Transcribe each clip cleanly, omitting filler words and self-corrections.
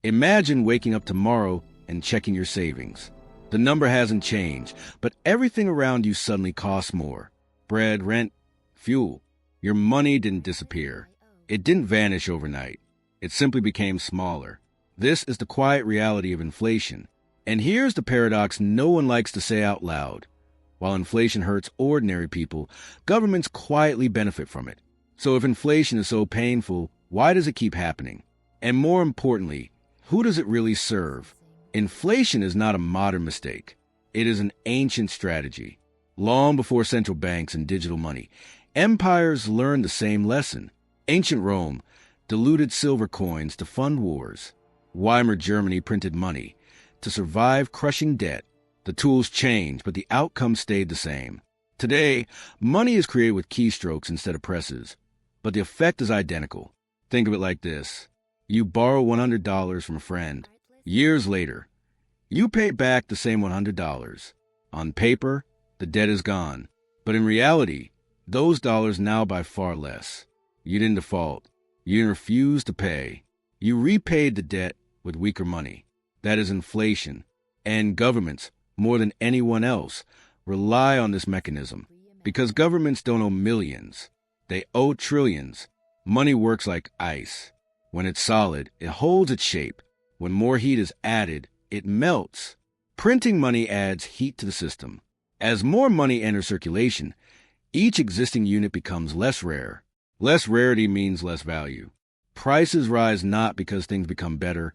Imagine waking up tomorrow and checking your savings. The number hasn't changed, but everything around you suddenly costs more. Bread, rent, fuel. Your money didn't disappear. It didn't vanish overnight. It simply became smaller. This is the quiet reality of inflation. And here's the paradox no one likes to say out loud. While inflation hurts ordinary people, governments quietly benefit from it. So if inflation is so painful, why does it keep happening? And more importantly, who does it really serve? Inflation is not a modern mistake. It is an ancient strategy. Long before central banks and digital money, empires learned the same lesson. Ancient Rome diluted silver coins to fund wars. Weimar Germany printed money to survive crushing debt. The tools changed, but the outcome stayed the same. Today, money is created with keystrokes instead of presses, but the effect is identical. Think of it like this. You borrow $100 from a friend. Years later, you pay back the same $100. On paper, the debt is gone. But in reality, those dollars now buy far less. You didn't default. You didn't refuse to pay. You repaid the debt with weaker money. That is inflation. And governments, more than anyone else, rely on this mechanism. Because governments don't owe millions. They owe trillions. Money works like ice. When it's solid, it holds its shape. When more heat is added, it melts. Printing money adds heat to the system. As more money enters circulation, each existing unit becomes less rare. Less rarity means less value. Prices rise not because things become better,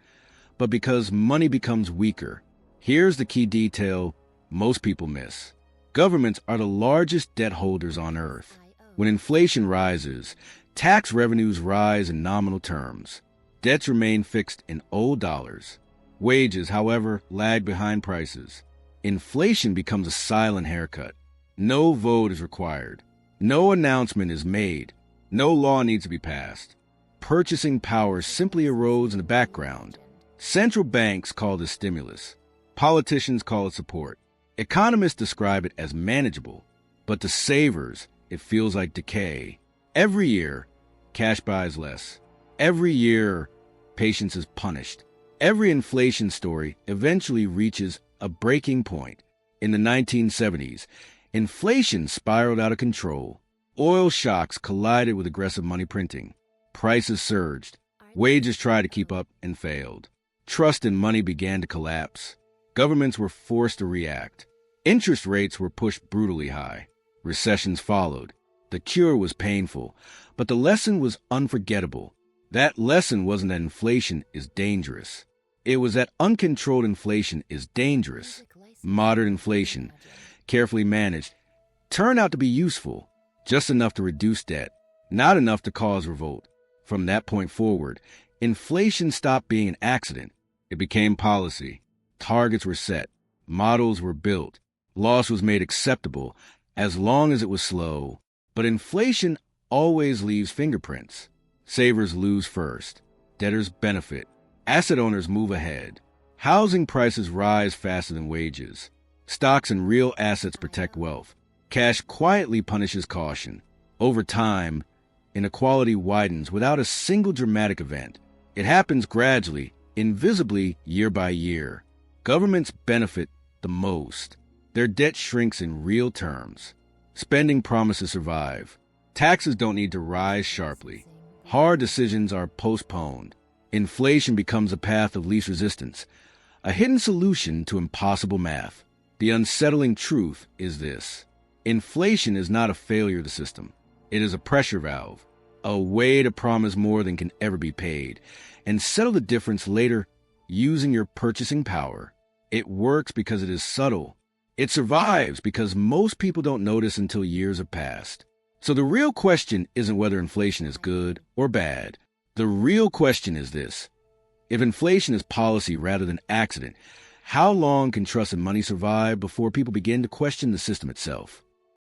but because money becomes weaker. Here's the key detail most people miss. Governments are the largest debt holders on earth. When inflation rises, tax revenues rise in nominal terms. Debts remain fixed in old dollars. Wages, however, lag behind prices. Inflation becomes a silent haircut. No vote is required. No announcement is made. No law needs to be passed. Purchasing power simply erodes in the background. Central banks call this stimulus. Politicians call it support. Economists describe it as manageable. But to savers, it feels like decay. Every year, cash buys less. Every year, patience is punished. Every inflation story eventually reaches a breaking point. In the 1970s, inflation spiraled out of control. Oil shocks collided with aggressive money printing. Prices surged. Wages tried to keep up and failed. Trust in money began to collapse. Governments were forced to react. Interest rates were pushed brutally high. Recessions followed. The cure was painful, but the lesson was unforgettable. That lesson wasn't that inflation is dangerous. It was that uncontrolled inflation is dangerous. Moderate inflation, carefully managed, turned out to be useful, just enough to reduce debt, not enough to cause revolt. From that point forward, inflation stopped being an accident. It became policy. Targets were set. Models were built. Loss was made acceptable as long as it was slow. But inflation always leaves fingerprints. Savers lose first. Debtors benefit. Asset owners move ahead. Housing prices rise faster than wages. Stocks and real assets protect wealth. Cash quietly punishes caution. Over time, inequality widens without a single dramatic event. It happens gradually, invisibly, year by year. Governments benefit the most. Their debt shrinks in real terms. Spending promises survive. Taxes don't need to rise sharply. Hard decisions are postponed. Inflation becomes a path of least resistance, a hidden solution to impossible math. The unsettling truth is this. Inflation is not a failure of the system. It is a pressure valve, a way to promise more than can ever be paid, and settle the difference later using your purchasing power. It works because it is subtle. It survives because most people don't notice until years have passed. So the real question isn't whether inflation is good or bad. The real question is this. If inflation is policy rather than accident, how long can trust in money survive before people begin to question the system itself?